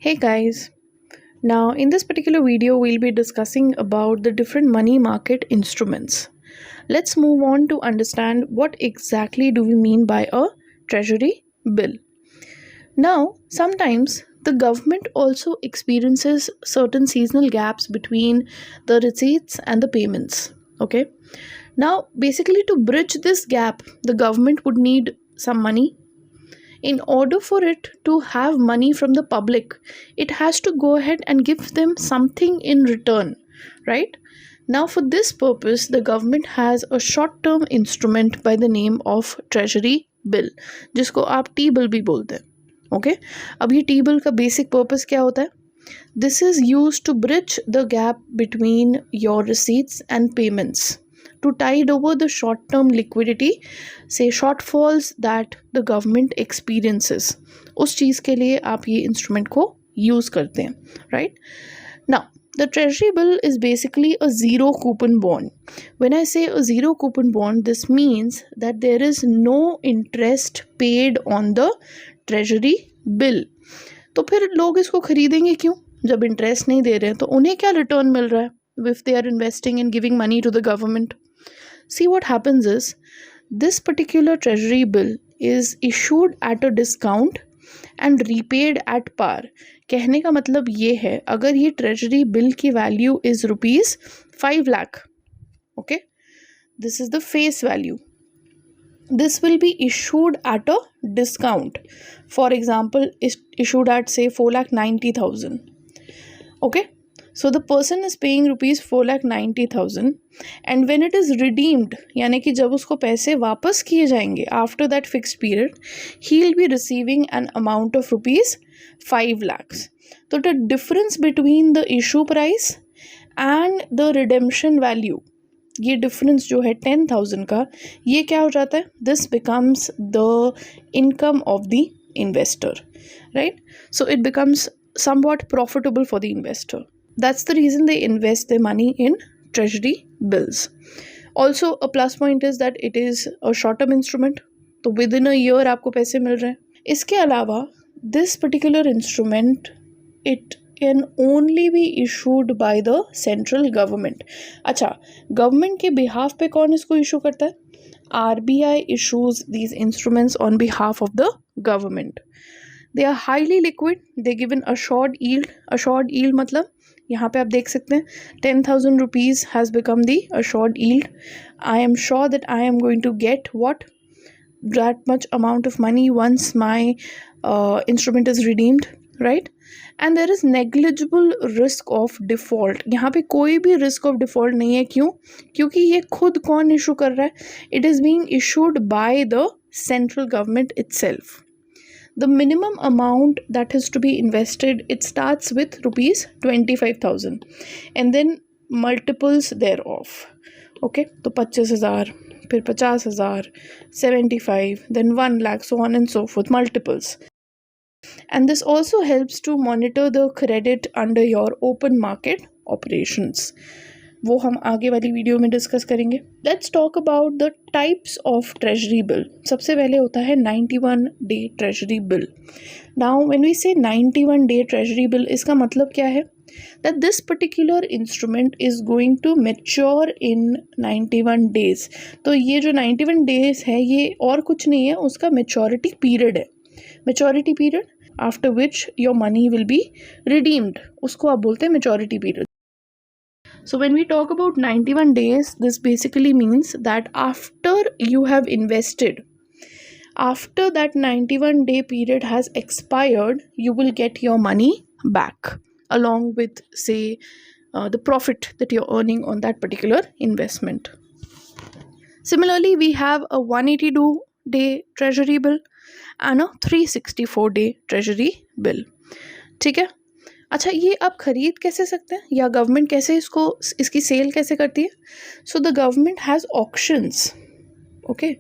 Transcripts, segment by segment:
Hey guys, now in this particular video we'll be discussing about the different money market instruments. Let's move on to understand what exactly do we mean by a treasury bill. Now, sometimes the government also experiences certain seasonal gaps between the receipts and the payments. Okay. Now, basically to bridge this gap, the government would need some money. In order for it to have money from the public, it has to go ahead and give them something in return, right? Now, for this purpose, the government has a short term instrument by the name of treasury bill, जिसको आप T bill भी बोलते हैं. Okay, अब ये T bill का basic purpose क्या होता है? This is used to bridge the gap between your receipts and payments, to tide over the short-term liquidity, say shortfalls that the government experiences. उस चीज़ के लिए आप ये इंस्ट्रूमेंट को यूज़ करते हैं, right? Now, the treasury bill is basically a zero coupon bond. When I say a zero coupon bond, this means that there is no interest paid on the treasury bill. तो फिर लोग इसको खरीदेंगे क्यों? जब interest नहीं दे रहे हैं तो उन्हें क्या रिटर्न मिल रहा है if they are investing and giving money to the government? See, what happens is this particular treasury bill is issued at a discount and repaid at par. कहने का मतलब ये है, अगर ये treasury bill की value is ₹5 lakh, okay, this is the face value. This will be issued at a discount. For example, is issued at say 4,90,000. Okay, so the person is paying ₹4,90,000 and when it is redeemed, यानी कि जब उसको पैसे वापस किए जाएंगे after that fixed period, he will be receiving an amount of ₹5 lakhs. So the difference between the issue price and the redemption value, ये difference जो है 10,000 का, ये क्या हो जाता है? This becomes the income of the investor, right? So it becomes somewhat profitable for the investor. That's the reason they invest their money in treasury bills. Also, a plus point is that it is a short term instrument, तो within a year आपको पैसे मिल रहे हैं. इसके अलावा this particular instrument, it can only be issued by the central government. अच्छा, government के behalf पे कौन इसको इशू करता है? RBI issues these instruments on behalf of the government. They are highly liquid. They give an assured yield. Assured yield मतलब यहाँ पे आप देख सकते हैं 10,000 rupees has become the assured yield. I am sure that I am going to get that much amount of money once my instrument is redeemed, right? And there is negligible risk of default. यहाँ पे कोई भी risk of default नहीं है. क्यों? क्योंकि ये खुद कौन issue कर रहा है? It is being issued by the central government itself. The minimum amount that is to be invested, it starts with ₹25,000 and then multiples thereof. Okay, तो 25,000, फिर 50,000, 75, then 1 lakh, so on and so forth, multiples. And this also helps to monitor the credit under your open market operations. वो हम आगे वाली video में discuss करेंगे. Let's talk about the types of treasury bill. सबसे पहले होता है 91 day treasury bill. Now when we say 91 day treasury bill, इसका मतलब क्या है? That this particular instrument is going to mature in 91 days. तो ये जो 91 डेज है ये और कुछ नहीं है, उसका मैच्योरिटी पीरियड है. Maturity period after which your money will be redeemed, उसको आप बोलते हैं maturity period. So when we talk about 91 days, this basically means that after you have invested, after that 91 day period has expired, you will get your money back along with, say, the profit that you're earning on that particular investment. Similarly, we have a 182 day treasury bill and a 364 day treasury bill. ठीक है? अच्छा, ये आप खरीद कैसे सकते हैं या गवर्नमेंट कैसे इसकी सेल कैसे करती है? So the government has auctions. Okay,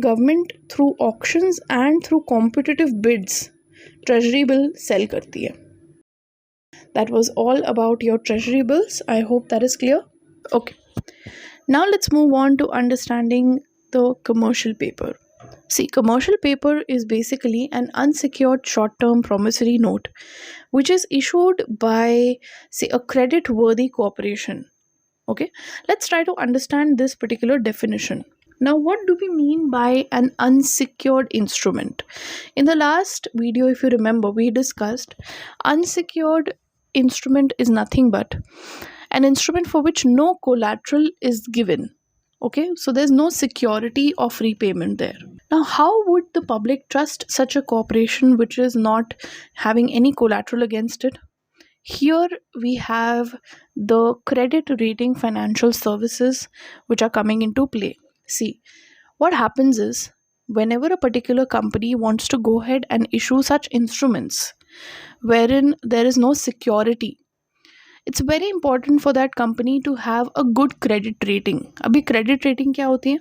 government through auctions and through competitive bids treasury bill sale करती है. That was all about your treasury bills. I hope that is clear. Okay, now let's move on to understanding the commercial paper. See, commercial paper is basically an unsecured short term promissory note which is issued by, say, a credit worthy corporation. Okay, let's try to understand this particular definition. Now, what do we mean by an unsecured instrument? In the last video, if you remember, we discussed unsecured instrument is nothing but an instrument for which no collateral is given. Okay, so there's no security of repayment there. Now, how would the public trust such a corporation which is not having any collateral against it? Here we have the credit rating financial services which are coming into play. See, what happens is whenever a particular company wants to go ahead and issue such instruments wherein there is no security, it's very important for that company to have a good credit rating. अभी credit rating क्या होती है?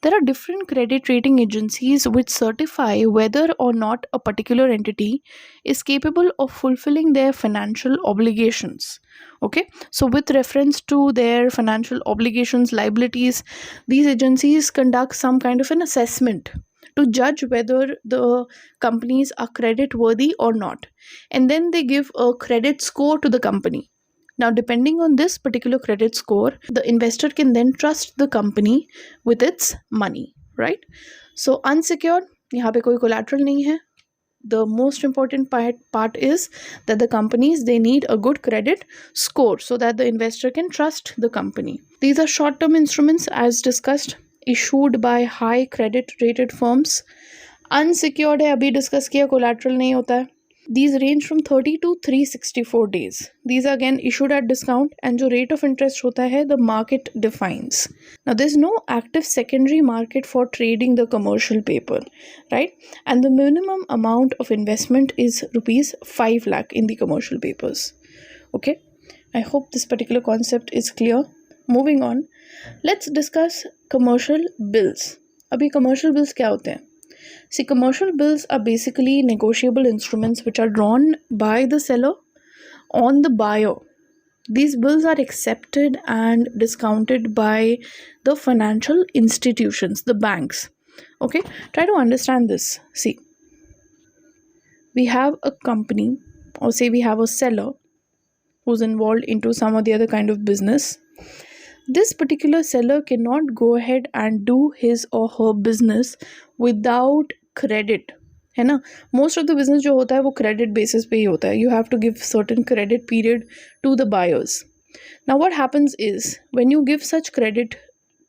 There are different credit rating agencies which certify whether or not a particular entity is capable of fulfilling their financial obligations. Okay, so with reference to their financial obligations, liabilities, these agencies conduct some kind of an assessment to judge whether the companies are credit worthy or not, and then they give a credit score to the company. Now, depending on this particular credit score, the investor can then trust the company with its money, right? So, unsecured, यहाँ पे कोई collateral नहीं है. The most important part is that the companies, they need a good credit score so that the investor can trust the company. These are short-term instruments as discussed, issued by high credit rated firms. Unsecured है, अभी discuss किया, collateral नहीं होता है. These range from 30 to 364 days. These are again issued at discount, and जो rate of interest होता है, the market defines. Now, there's no active secondary market for trading the commercial paper, right? And the minimum amount of investment is rupees 5 lakh in the commercial papers. Okay, I hope this particular concept is clear. Moving on, let's discuss commercial bills. अभी commercial bills क्या होते हैं? See, commercial bills are basically negotiable instruments which are drawn by the seller on the buyer. These bills are accepted and discounted by the financial institutions, the banks. Okay, try to understand this. See, we have a company, or say we have a seller who's involved into some or the other kind of business. This particular seller cannot go ahead and do his or her business without credit, है ना? Most of the business जो होता है वो credit basis पे ही होता है. You have to give certain credit period to the buyers. Now, what happens is when you give such credit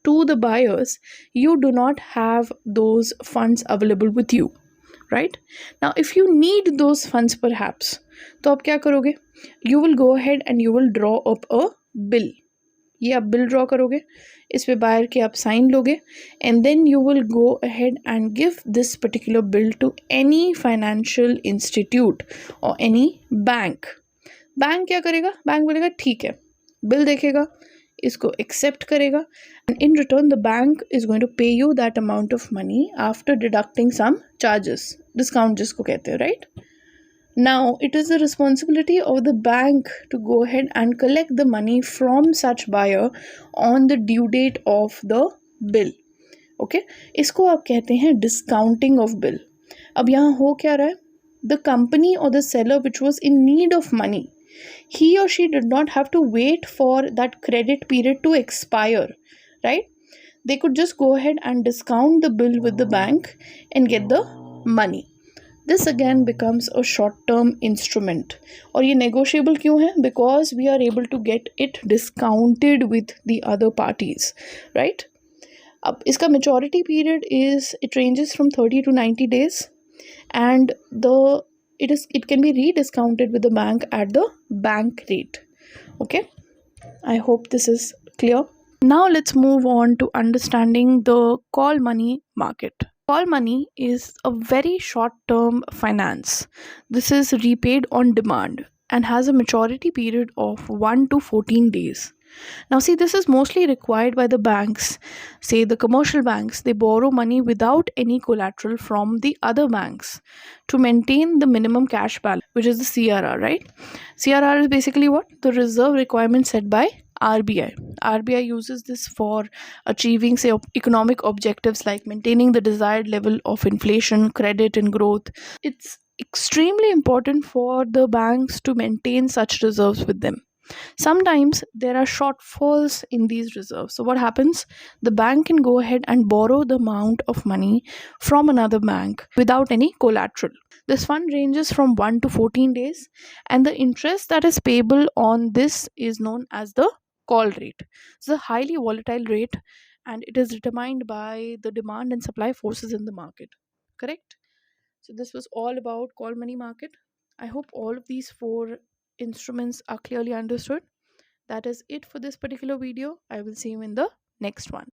to the buyers, you do not have those funds available with you, right? Now, if you need those funds perhaps, तो आप क्या करोगे? You will go ahead and you will draw up a bill. ये आप bill draw करोगे, इस पे buyer के आप साइन लोगे, and then you will go ahead and give this particular bill to any financial institute or any bank. Bank क्या करेगा? बैंक बोलेगा ठीक है, बिल देखेगा, इसको एक्सेप्ट करेगा, and in return the bank is going to pay you that amount of money after deducting some charges, discount जिसको कहते हैं, right? Now, it is the responsibility of the bank to go ahead and collect the money from such buyer on the due date of the bill. Okay, इसको आप कहते हैं discounting of bill. अब यहाँ हो क्या रहा है? The company or the seller which was in need of money, he or she did not have to wait for that credit period to expire, right? They could just go ahead and discount the bill with the bank and get the money. This again becomes a short-term instrument. और ये negotiable क्यों है? Because we are able to get it discounted with the other parties, right? अब इसका maturity period it ranges from 30 to 90 days, and it can be rediscounted with the bank at the bank rate. Okay, I hope this is clear. Now let's move on to understanding the call money market. Call money is a very short-term finance. This is repaid on demand and has a maturity period of 1 to 14 days. Now, see, this is mostly required by the banks. Say the commercial banks, they borrow money without any collateral from the other banks to maintain the minimum cash balance, which is the CRR, right? CRR is basically what? The reserve requirement set by RBI. RBI uses this for achieving, say, economic objectives like maintaining the desired level of inflation, credit, and growth. It's extremely important for the banks to maintain such reserves with them. Sometimes there are shortfalls in these reserves. So, what happens? The bank can go ahead and borrow the amount of money from another bank without any collateral. This fund ranges from 1 to 14 days, and the interest that is payable on this is known as the call rate. It's a highly volatile rate, and it is determined by the demand and supply forces in the market. Correct? So, this was all about call money market. I hope all of these four instruments are clearly understood. That is it for this particular video. I will see you in the next one.